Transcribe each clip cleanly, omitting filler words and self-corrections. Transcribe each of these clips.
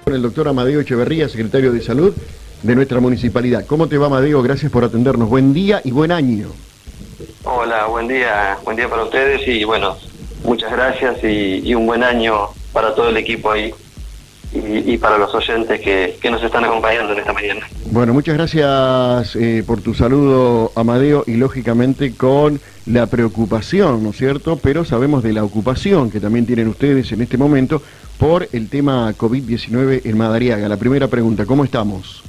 con el doctor Amadeo Echeverría, secretario de Salud de nuestra municipalidad. ¿Cómo te va, Amadeo? Gracias por atendernos. Buen día y buen año. Hola, buen día para ustedes y bueno, muchas gracias y un buen año para todo el equipo ahí y para los oyentes que nos están acompañando en esta mañana. Bueno, muchas gracias por tu saludo, Amadeo, y lógicamente con la preocupación, ¿no es cierto? Pero sabemos de la ocupación que también tienen ustedes en este momento por el tema COVID-19 en Madariaga. La primera pregunta, ¿cómo estamos?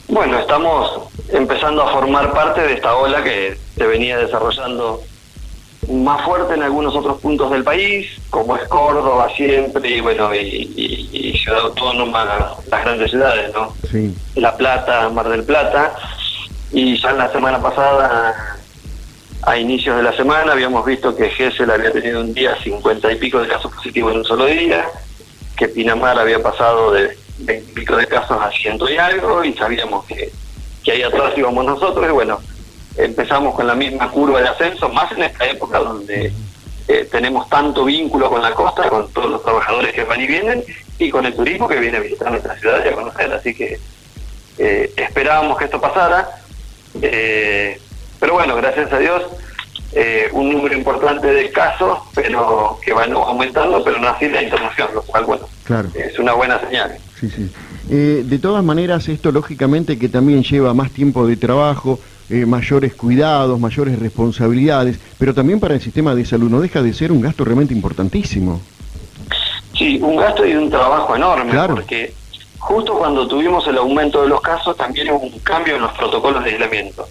Bueno, estamos empezando a formar parte de esta ola que se venía desarrollando más fuerte en algunos otros puntos del país, como es Córdoba siempre, y bueno, y Ciudad Autónoma, las grandes ciudades, ¿no? Sí. La Plata, Mar del Plata, y ya en la semana pasada, a inicios de la semana, habíamos visto que Gesell había tenido un día 50 y pico de casos positivos en un solo día, que Pinamar había pasado de 20 y pico de casos a 100 y algo, y sabíamos que ahí atrás íbamos nosotros, y bueno, empezamos con la misma curva de ascenso, más en esta época donde tenemos tanto vínculo con la costa, con todos los trabajadores que van y vienen, y con el turismo que viene a visitar nuestra ciudad y a conocer, así que esperábamos que esto pasara, pero bueno, gracias a Dios, un número importante de casos, pero que van aumentando, pero no así la internación, lo cual, bueno, claro, es una buena señal. Sí, sí. De todas maneras, esto lógicamente que también lleva más tiempo de trabajo, mayores cuidados, mayores responsabilidades, pero también para el sistema de salud no deja de ser un gasto realmente importantísimo. Sí, un gasto y un trabajo enorme, claro, porque justo cuando tuvimos el aumento de los casos también hubo un cambio en los protocolos de aislamiento.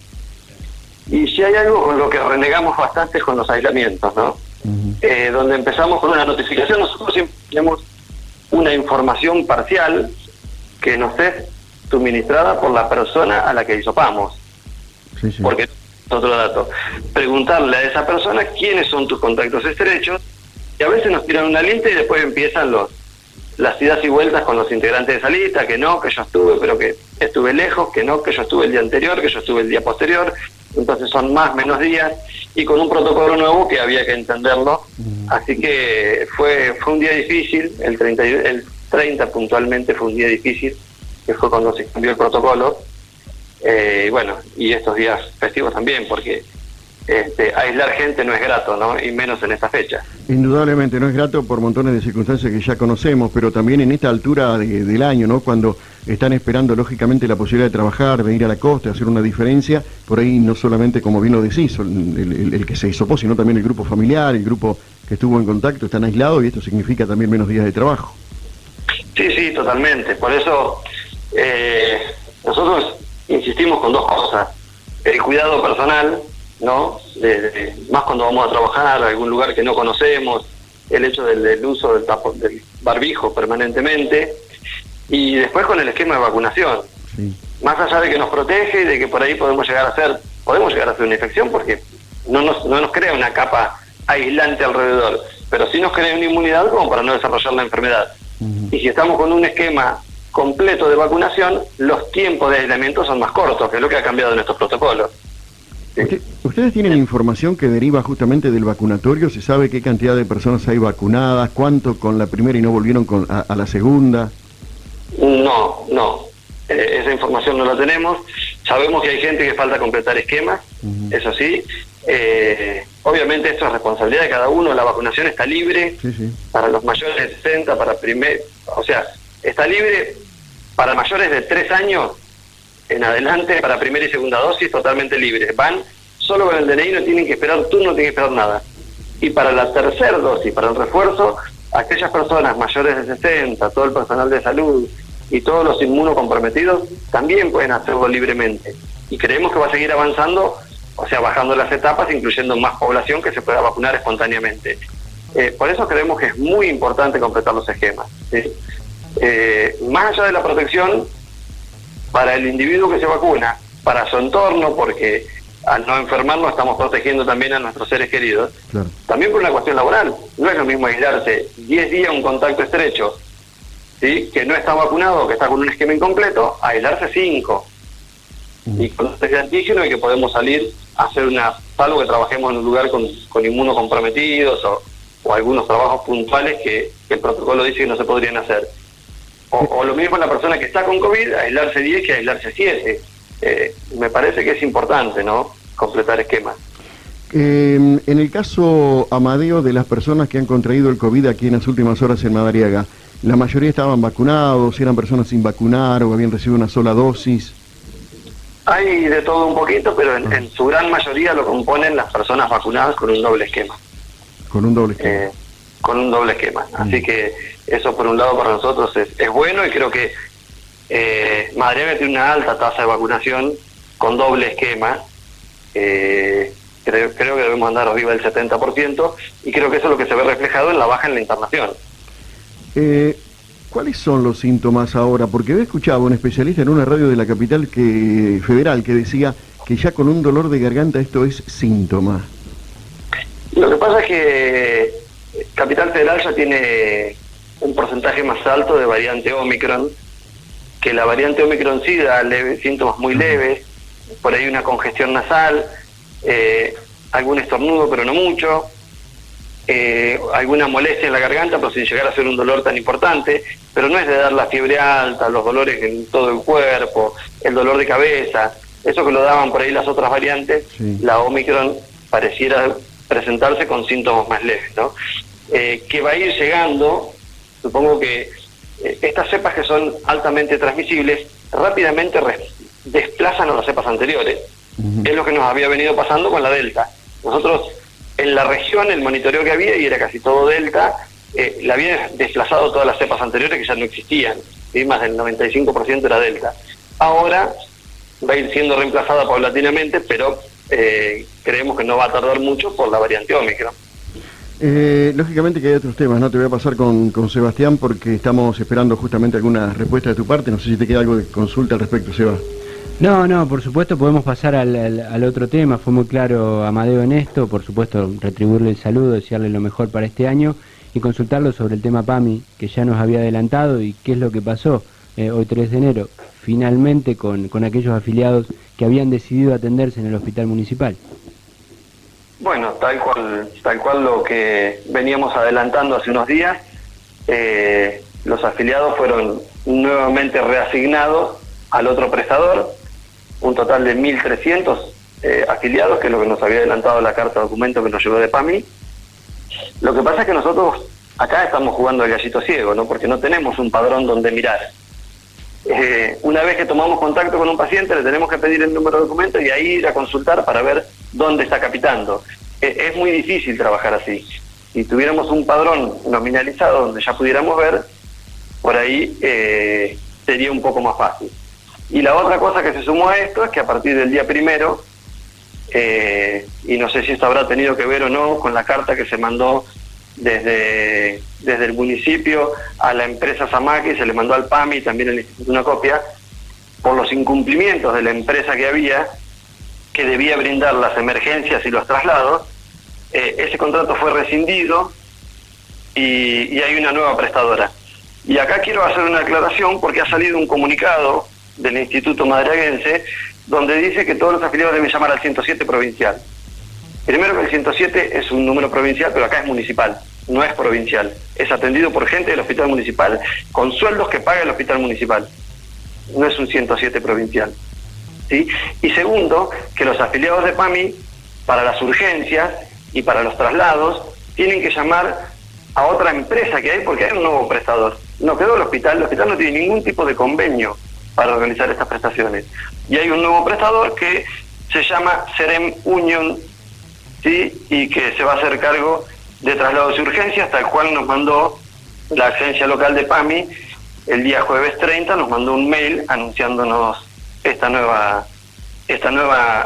Y si hay algo con lo que renegamos bastante es con los aislamientos, ¿no? Donde empezamos con una notificación, nosotros siempre tenemos una información parcial que nos es suministrada por la persona a la que hisopamos. Sí, sí. Porque otro dato, preguntarle a esa persona quiénes son tus contactos estrechos, y a veces nos tiran una lista y después empiezan las idas y vueltas con los integrantes de esa lista, que no, que yo estuve, pero que estuve lejos, que no, que yo estuve el día anterior, que yo estuve el día posterior, entonces son más, menos días, y con un protocolo nuevo que había que entenderlo, así que fue un día difícil, el 30 puntualmente fue un día difícil, que fue cuando se cambió el protocolo, bueno, y estos días festivos también, porque aislar gente no es grato, ¿no? Y menos en esta fecha. Indudablemente no es grato por montones de circunstancias que ya conocemos, pero también en esta altura del año, ¿no? Cuando están esperando lógicamente la posibilidad de trabajar, de ir a la costa, de hacer una diferencia, por ahí no solamente, como bien lo decís, el que se hisopó, sino también el grupo familiar, el grupo que estuvo en contacto, están aislados y esto significa también menos días de trabajo. Sí, sí, totalmente. Por eso nosotros insistimos con dos cosas: el cuidado personal, ¿no? Más cuando vamos a trabajar a algún lugar que no conocemos, el hecho del uso del barbijo permanentemente, y después con el esquema de vacunación. Sí. Más allá de que nos protege y de que por ahí podemos llegar a hacer una infección, porque no nos crea una capa aislante alrededor, pero sí nos crea una inmunidad como para no desarrollar la enfermedad. Y si estamos con un esquema completo de vacunación, los tiempos de aislamiento son más cortos, que es lo que ha cambiado en estos protocolos. ¿Sí? ¿Ustedes tienen información que deriva justamente del vacunatorio? ¿Se sabe qué cantidad de personas hay vacunadas? ¿Cuánto con la primera y no volvieron a la segunda? No. Esa información no la tenemos. Sabemos que hay gente que falta completar esquemas, eso sí. Obviamente esto es responsabilidad de cada uno. La vacunación está libre, sí. Para los mayores de 60, está libre para mayores de 3 años en adelante, para primera y segunda dosis, totalmente libres. Van solo con el DNI, no tienen que esperar turno, no tienen que esperar nada. Y para la tercera dosis, para el refuerzo, aquellas personas mayores de 60, todo el personal de salud y todos los inmunocomprometidos también pueden hacerlo libremente. Y creemos que va a seguir avanzando, bajando las etapas, incluyendo más población que se pueda vacunar espontáneamente. Por eso creemos que es muy importante completar los esquemas, ¿sí? Más allá de la protección para el individuo que se vacuna, para su entorno, porque al no enfermarnos estamos protegiendo también a nuestros seres queridos, claro. También por una cuestión laboral. No es lo mismo aislarse 10 días un contacto estrecho, ¿sí?, que no está vacunado, que está con un esquema incompleto, a aislarse 5. Y con este antígeno y que podemos salir a hacer salvo que trabajemos en un lugar con inmunocomprometidos o algunos trabajos puntuales que el protocolo dice que no se podrían hacer. O lo mismo la persona que está con COVID, aislarse 10 que aislarse 7. Me parece que es importante, ¿no?, completar esquemas. En el caso, Amadeo, de las personas que han contraído el COVID aquí en las últimas horas en Madariaga, ¿la mayoría estaban vacunados, eran personas sin vacunar o habían recibido una sola dosis? Hay de todo un poquito, pero en su gran mayoría lo componen las personas vacunadas con un doble esquema. Con un doble esquema. Con un doble esquema. Así que eso, por un lado, para nosotros es bueno, y creo que Madariaga tiene una alta tasa de vacunación con doble esquema. Creo que debemos andar arriba del 70%, y creo que eso es lo que se ve reflejado en la baja en la internación. ¿Cuáles son los síntomas ahora? Porque yo escuchaba a un especialista en una radio de la capital federal que decía que ya con un dolor de garganta esto es síntoma. Lo que pasa es que Capital Federal ya tiene un porcentaje más alto de variante Omicron, que la variante Omicron sí da síntomas muy leves, por ahí una congestión nasal, algún estornudo pero no mucho, alguna molestia en la garganta pero sin llegar a ser un dolor tan importante, pero no es de dar la fiebre alta, los dolores en todo el cuerpo, el dolor de cabeza, eso que lo daban por ahí las otras variantes. Sí. La Omicron pareciera presentarse con síntomas más leves, ¿no? Que va a ir llegando, supongo que estas cepas que son altamente transmisibles rápidamente desplazan a las cepas anteriores. Es lo que nos había venido pasando con la Delta. Nosotros en la región, el monitoreo que había, y era casi todo Delta, la había desplazado todas las cepas anteriores que ya no existían, ¿sí? Más del 95% era Delta. Ahora va a ir siendo reemplazada paulatinamente, pero creemos que no va a tardar mucho por la variante Omicron. Lógicamente que hay otros temas, ¿no? Te voy a pasar con Sebastián, porque estamos esperando justamente alguna respuesta de tu parte. No sé si te queda algo de consulta al respecto, Seba. No, por supuesto podemos pasar al otro tema. Fue muy claro Amadeo en esto. Por supuesto, retribuirle el saludo, desearle lo mejor para este año y consultarlo sobre el tema PAMI, que ya nos había adelantado, y qué es lo que pasó hoy 3 de enero, finalmente con aquellos afiliados que habían decidido atenderse en el hospital municipal. Bueno, tal cual lo que veníamos adelantando hace unos días. Los afiliados fueron nuevamente reasignados al otro prestador, un total de 1.300 afiliados, que es lo que nos había adelantado la carta de documento que nos llegó de PAMI. Lo que pasa es que nosotros acá estamos jugando al gallito ciego, ¿no? Porque no tenemos un padrón donde mirar. Una vez que tomamos contacto con un paciente, le tenemos que pedir el número de documento y ahí ir a consultar para ver dónde está capitando. Es muy difícil trabajar así. Si tuviéramos un padrón nominalizado donde ya pudiéramos ver, por ahí sería un poco más fácil. Y la otra cosa que se sumó a esto es que a partir del día 1, y no sé si esto habrá tenido que ver o no con la carta que se mandó desde el municipio a la empresa Samaki, se le mandó al PAMI y también al Instituto una copia, por los incumplimientos de la empresa que había, que debía brindar las emergencias y los traslados. Ese contrato fue rescindido y hay una nueva prestadora. Y acá quiero hacer una aclaración, porque ha salido un comunicado del Instituto Madariaguense donde dice que todos los afiliados deben llamar al 107 provincial. Primero, que el 107 es un número provincial, pero acá es municipal, no es provincial. Es atendido por gente del hospital municipal, con sueldos que paga el hospital municipal. No es un 107 provincial, ¿sí? Y segundo, que los afiliados de PAMI, para las urgencias y para los traslados, tienen que llamar a otra empresa que hay, porque hay un nuevo prestador. No quedó el hospital no tiene ningún tipo de convenio para realizar estas prestaciones. Y hay un nuevo prestador que se llama Serem Union, ¿sí? Y que se va a hacer cargo de traslados y urgencias, tal cual nos mandó la agencia local de PAMI el día jueves 30, nos mandó un mail anunciándonos esta nueva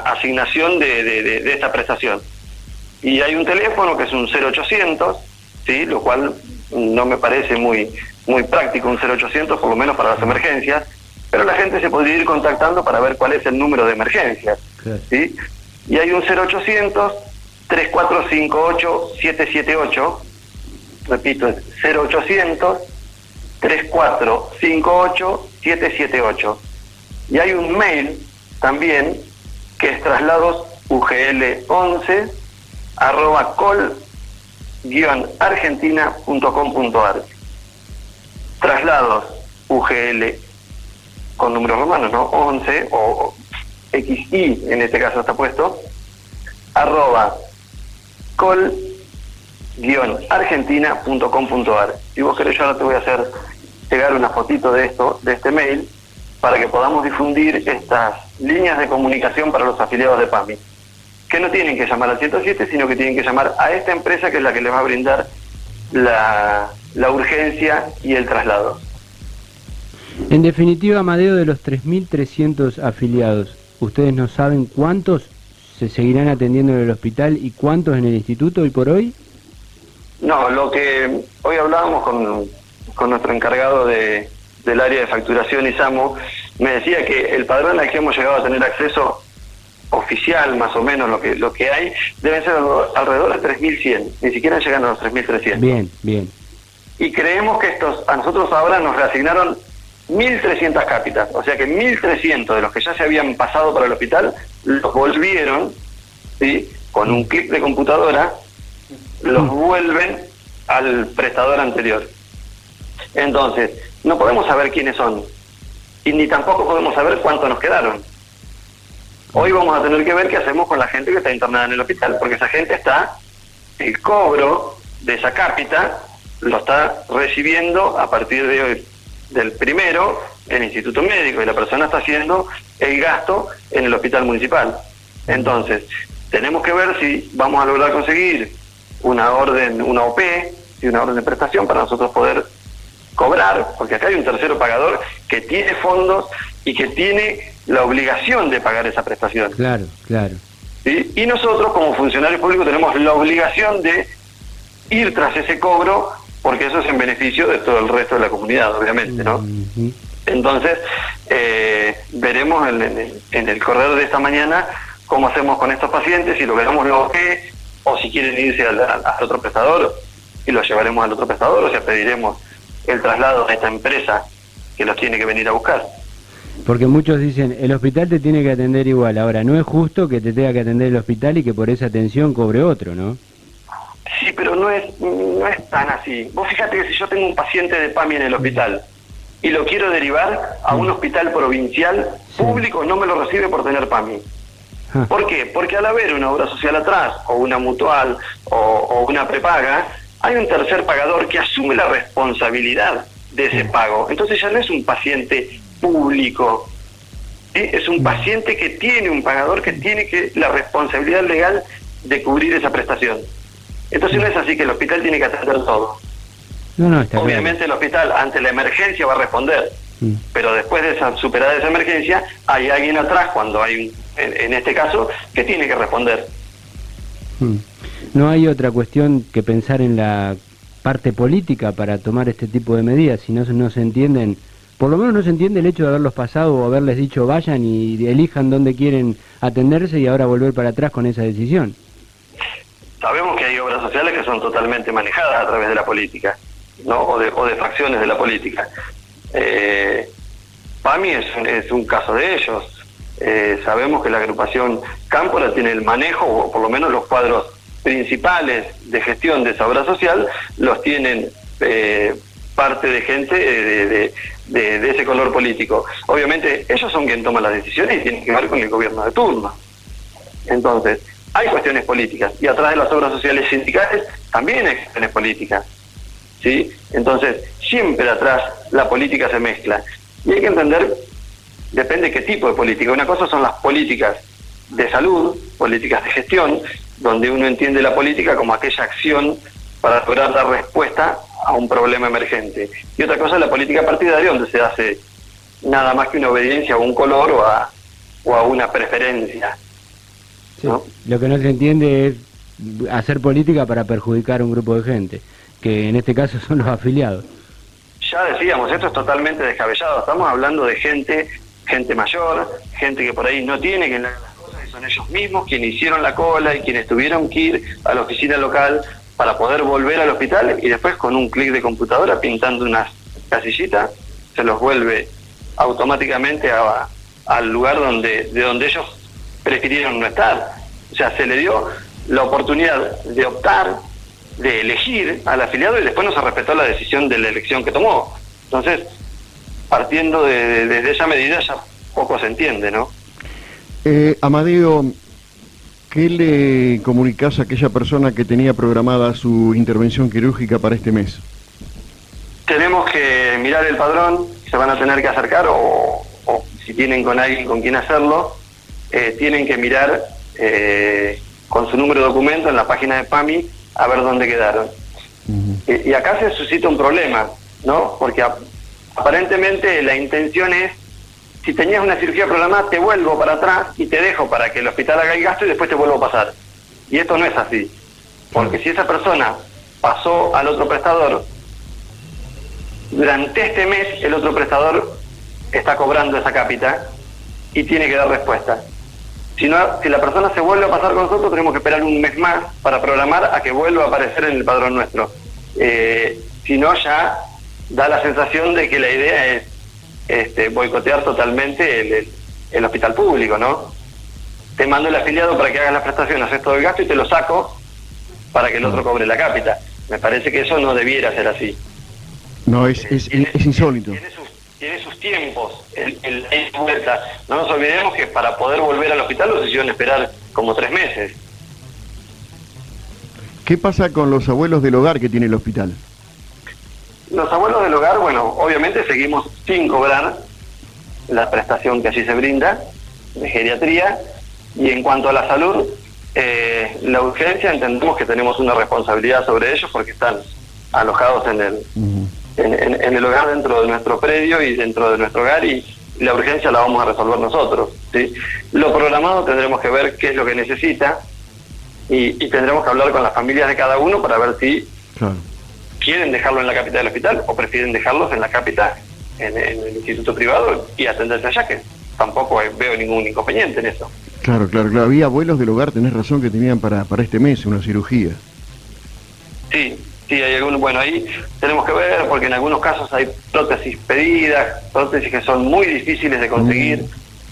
asignación de esta prestación. Y hay un teléfono que es un 0800, ¿sí? Lo cual no me parece muy práctico, un 0800, por lo menos para las emergencias, pero la gente se podría ir contactando para ver cuál es el número de emergencias, ¿sí? Y hay un 0800 3458 778, repito, es 0800 3458 778. Y hay un mail también que es tradladosugl11@col-argentina.com.ar. Traslados UGL, con números romanos, ¿no? 11, o XI, en este caso está puesto, @col-argentina.com.ar. Si vos querés, yo ahora te voy a hacer llegar una fotito de este mail, para que podamos difundir estas líneas de comunicación para los afiliados de PAMI, que no tienen que llamar al 107, sino que tienen que llamar a esta empresa, que es la que les va a brindar la urgencia y el traslado. En definitiva, Amadeo, de los 3.300 afiliados, ¿ustedes no saben cuántos se seguirán atendiendo en el hospital y cuántos en el instituto hoy por hoy? No, lo que hoy hablábamos con nuestro encargado del área de facturación, Isamo, me decía que el padrón al que hemos llegado a tener acceso oficial, más o menos lo que hay, deben ser alrededor de 3.100, ni siquiera llegan a los 3.300. Bien, bien. Y creemos que a nosotros ahora nos reasignaron 1.300 cápitas, o sea que 1.300 de los que ya se habían pasado para el hospital los volvieron, ¿sí? Con un clic de computadora, los vuelven al prestador anterior. Entonces, no podemos saber quiénes son, y ni tampoco podemos saber cuántos nos quedaron. Hoy vamos a tener que ver qué hacemos con la gente que está internada en el hospital, porque esa gente el cobro de esa cápita lo está recibiendo a partir de hoy, del primero, el Instituto Médico, y la persona está haciendo el gasto en el hospital municipal. Entonces, tenemos que ver si vamos a lograr conseguir una orden, una OP, y una orden de prestación para nosotros poder cobrar, porque acá hay un tercero pagador que tiene fondos y que tiene la obligación de pagar esa prestación. Claro, claro. ¿Sí? Y nosotros, como funcionarios públicos, tenemos la obligación de ir tras ese cobro, porque eso es en beneficio de todo el resto de la comunidad, obviamente, ¿no? Entonces, veremos en el correo de esta mañana cómo hacemos con estos pacientes, si logramos lo que, o si quieren irse al otro prestador, y los llevaremos al otro prestador, o sea, pediremos el traslado a esta empresa que los tiene que venir a buscar. Porque muchos dicen, el hospital te tiene que atender igual. Ahora, no es justo que te tenga que atender el hospital y que por esa atención cobre otro, ¿no? Sí, pero no es tan así. Vos fíjate que si yo tengo un paciente de PAMI en el hospital y lo quiero derivar a un hospital provincial público, no me lo recibe por tener PAMI. ¿Por qué? Porque al haber una obra social atrás, o una mutual, o una prepaga, hay un tercer pagador que asume la responsabilidad de ese pago. Entonces ya no es un paciente público, ¿sí? Es un paciente que tiene un pagador que tiene la responsabilidad legal de cubrir esa prestación. Entonces no es así que el hospital tiene que atender todo. No, está Obviamente claro. El hospital ante la emergencia va a responder, pero después de superada esa emergencia hay alguien atrás, cuando hay en este caso, que tiene que responder. No hay otra cuestión que pensar en la parte política para tomar este tipo de medidas, si no se entienden, por lo menos no se entiende el hecho de haberlos pasado o haberles dicho vayan y elijan dónde quieren atenderse y ahora volver para atrás con esa decisión. Sabemos que hay obras sociales que son totalmente manejadas a través de la política, ¿no? o de facciones de la política. PAMI es un caso de ellos. Sabemos que la agrupación Cámpora tiene el manejo, o por lo menos los cuadros principales de gestión de esa obra social, los tienen parte de gente de ese color político. Obviamente ellos son quienes toman las decisiones y tienen que ver con el gobierno de turno. Entonces, hay cuestiones políticas, y atrás de las obras sociales sindicales también hay cuestiones políticas, ¿sí? Entonces, siempre atrás la política se mezcla. Y hay que entender, depende qué tipo de política. Una cosa son las políticas de salud, políticas de gestión, donde uno entiende la política como aquella acción para lograr dar respuesta a un problema emergente. Y otra cosa es la política partidaria, donde se hace nada más que una obediencia a un color o a una preferencia. Sí. ¿No? Lo que no se entiende es hacer política para perjudicar a un grupo de gente, que en este caso son los afiliados. Ya decíamos, esto es totalmente descabellado. Estamos hablando de gente mayor, gente que por ahí no tiene que hacer las cosas, y son ellos mismos quienes hicieron la cola y quienes tuvieron que ir a la oficina local para poder volver al hospital, y después con un clic de computadora, pintando una casillita, se los vuelve automáticamente al lugar de donde ellos prefirieron no estar. O sea, se le dio la oportunidad de optar, de elegir al afiliado, y después no se respetó la decisión de la elección que tomó. Entonces, partiendo desde esa medida ya poco se entiende, ¿no? Amadeo, ¿qué le comunicás a aquella persona que tenía programada su intervención quirúrgica para este mes? Tenemos que mirar el padrón, se van a tener que acercar o si tienen con alguien con quien hacerlo, tienen que mirar con su número de documento en la página de PAMI a ver dónde quedaron. Y acá se suscita un problema, ¿no? Porque aparentemente la intención es, si tenías una cirugía programada, te vuelvo para atrás y te dejo para que el hospital haga el gasto y después te vuelvo a pasar. Y esto no es así. Porque si esa persona pasó al otro prestador, durante este mes el otro prestador está cobrando esa cápita y tiene que dar respuesta. Si la persona se vuelve a pasar con nosotros, tenemos que esperar un mes más para programar a que vuelva a aparecer en el padrón nuestro. Si no, ya da la sensación de que la idea es boicotear totalmente el hospital público, ¿no? Te mando el afiliado para que hagas las prestaciones, haces todo el gasto y te lo saco para que el otro cobre la cápita. Me parece que eso no debiera ser así. No, es insólito. Tiene sus tiempos, el vuelta. No nos olvidemos que para poder volver al hospital los hicieron esperar como 3 meses. ¿Qué pasa con los abuelos del hogar que tiene el hospital? Los abuelos del hogar, bueno, obviamente seguimos sin cobrar la prestación que allí se brinda de geriatría, y en cuanto a la salud, la urgencia, entendemos que tenemos una responsabilidad sobre ellos porque están alojados en el hogar dentro de nuestro predio y dentro de nuestro hogar, y la urgencia la vamos a resolver nosotros, ¿sí? Lo programado tendremos que ver qué es lo que necesita y tendremos que hablar con las familias de cada uno para ver si quieren dejarlo en la cápita del hospital o prefieren dejarlos en la cápita, en el instituto privado y atenderse allá, que tampoco veo ningún inconveniente en eso. Claro. Había abuelos del hogar, tenés razón, que tenían para este mes una cirugía. Sí, hay algunos, bueno, ahí tenemos que ver, porque en algunos casos hay prótesis pedidas, prótesis que son muy difíciles de conseguir,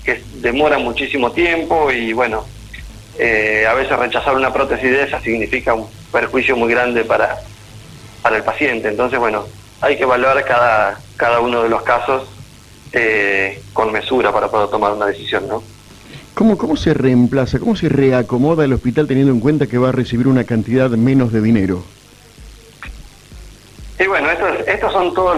que demoran muchísimo tiempo y bueno, a veces rechazar una prótesis de esa significa un perjuicio muy grande para el paciente. Entonces, bueno, hay que evaluar cada uno de los casos con mesura para poder tomar una decisión, ¿no? ¿Cómo se reemplaza, cómo se reacomoda el hospital teniendo en cuenta que va a recibir una cantidad menos de dinero? Y bueno, estos son todos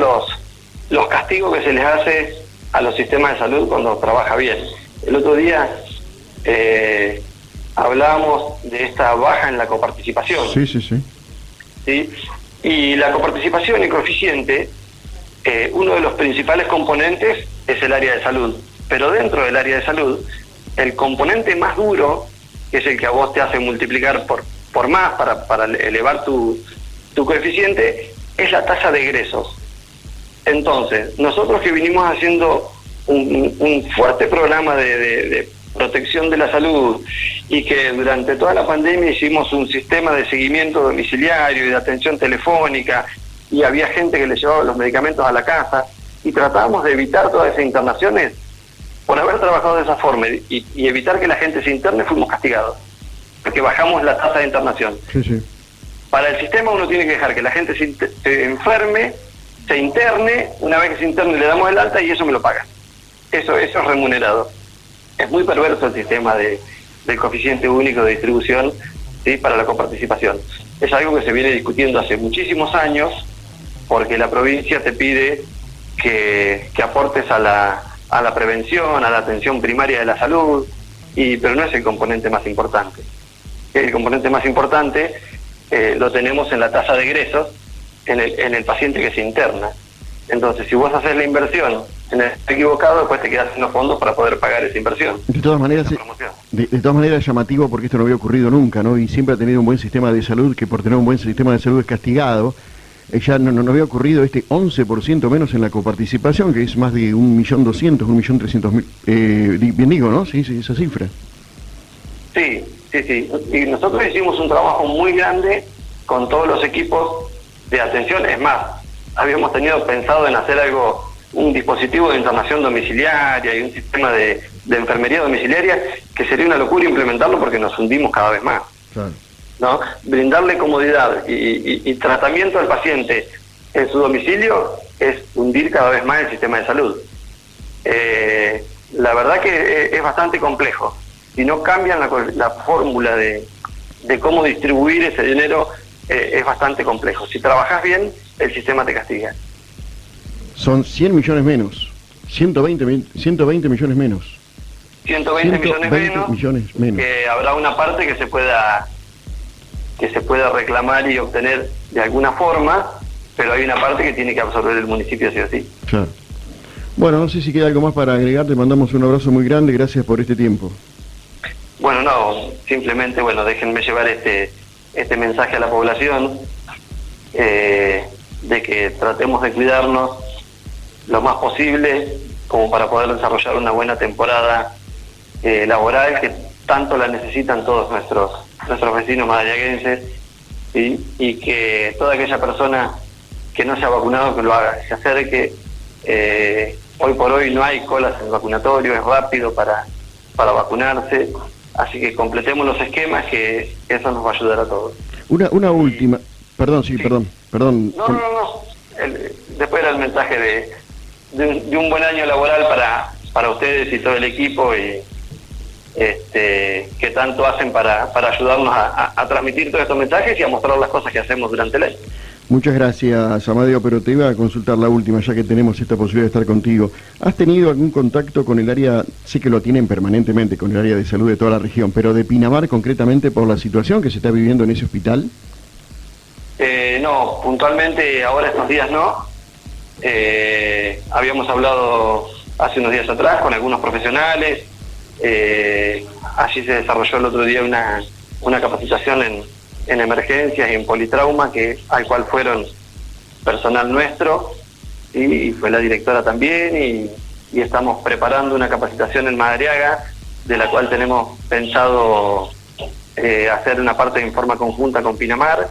los castigos que se les hace a los sistemas de salud cuando trabaja bien. El otro día hablábamos de esta baja en la coparticipación. Sí. Y la coparticipación y coeficiente, uno de los principales componentes es el área de salud. Pero dentro del área de salud, el componente más duro, que es el que a vos te hace multiplicar por más para elevar tu coeficiente, es la tasa de egresos. Entonces, nosotros que vinimos haciendo un fuerte programa de protección de la salud y que durante toda la pandemia hicimos un sistema de seguimiento domiciliario y de atención telefónica, y había gente que le llevaba los medicamentos a la casa, y tratábamos de evitar todas esas internaciones. Por haber trabajado de esa forma y evitar que la gente se interne, fuimos castigados, porque bajamos la tasa de internación. Sí. Para el sistema uno tiene que dejar que la gente se enferme, se interne, una vez que se interne le damos el alta y eso me lo pagan. Eso es remunerado. Es muy perverso el sistema del coeficiente único de distribución, ¿sí?, para la coparticipación. Es algo que se viene discutiendo hace muchísimos años, porque la provincia te pide que aportes a la prevención, a la atención primaria de la salud, pero no es el componente más importante. El componente más importante lo tenemos en la tasa de egresos, en el paciente que se interna. Entonces, si vos haces la inversión en el equivocado, después te quedas sin los fondos para poder pagar esa inversión. De todas maneras, es llamativo, porque esto no había ocurrido nunca, ¿no? Y siempre ha tenido un buen sistema de salud, que por tener un buen sistema de salud es castigado. Ya no había ocurrido este 11% menos en la coparticipación, que es más de 1.200.000, 1.300.000, bien digo, ¿no? Sí, esa cifra. Sí. Y nosotros hicimos un trabajo muy grande con todos los equipos de atención. Es más, habíamos pensado en hacer un dispositivo de internación domiciliaria y un sistema de enfermería domiciliaria, que sería una locura implementarlo porque nos hundimos cada vez más. Claro. ¿No? Brindarle comodidad y tratamiento al paciente en su domicilio es hundir cada vez más el sistema de salud. La verdad que es bastante complejo. Si no cambian la fórmula de cómo distribuir ese dinero, es bastante complejo. Si trabajas bien, el sistema te castiga. Son 100 millones menos, 120 millones menos. 120 millones menos. Que habrá una parte que se pueda reclamar y obtener de alguna forma, pero hay una parte que tiene que absorber el municipio sí o sí. Claro. Bueno, no sé si queda algo más para agregar, te mandamos un abrazo muy grande, gracias por este tiempo. Bueno, no, simplemente, déjenme llevar este mensaje a la población, de que tratemos de cuidarnos lo más posible, como para poder desarrollar una buena temporada laboral, que tanto la necesitan todos nuestros vecinos madariaguenses, ¿sí? Y que toda aquella persona que no se ha vacunado, que lo haga, se acerque. Hoy por hoy no hay colas en el vacunatorio, es rápido para vacunarse, así que completemos los esquemas, que eso nos va a ayudar a todos. Una última, perdón. No. Después era el mensaje de un buen año laboral para ustedes y todo el equipo, y que tanto hacen para ayudarnos a transmitir todos estos mensajes y a mostrar las cosas que hacemos durante el año. Muchas gracias, Amadeo, pero te iba a consultar la última, ya que tenemos esta posibilidad de estar contigo. ¿Has tenido algún contacto con el área, sé que lo tienen permanentemente, con el área de salud de toda la región, pero de Pinamar concretamente por la situación que se está viviendo en ese hospital? No, puntualmente ahora estos días no. Habíamos hablado hace unos días atrás con algunos profesionales. Allí se desarrolló el otro día una capacitación en emergencias y en politrauma, al cual fueron personal nuestro, y fue la directora también, y estamos preparando una capacitación en Madariaga, de la cual tenemos pensado hacer una parte en forma conjunta con Pinamar,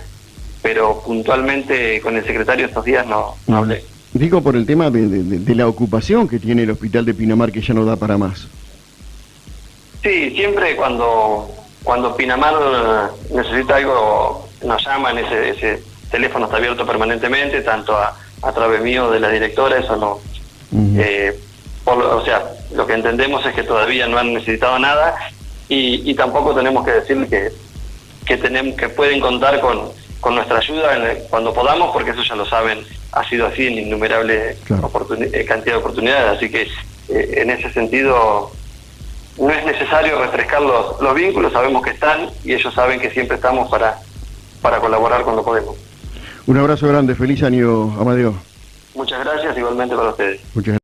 pero puntualmente con el secretario estos días no hablé. Digo por el tema de la ocupación que tiene el hospital de Pinamar, que ya no da para más. Sí, siempre cuando Pinamar necesita algo, nos llaman, ese teléfono está abierto permanentemente, tanto a través mío de la directora, eso no. O sea, lo que entendemos es que todavía no han necesitado nada, y tampoco tenemos que decirle que pueden contar con nuestra ayuda cuando podamos, porque eso ya lo saben, ha sido así en innumerable cantidad de oportunidades, así que en ese sentido no es necesario refrescar los vínculos, sabemos que están, y ellos saben que siempre estamos para colaborar cuando podemos. Un abrazo grande, feliz año, Amadeo. Muchas gracias, igualmente para ustedes. Muchas gracias.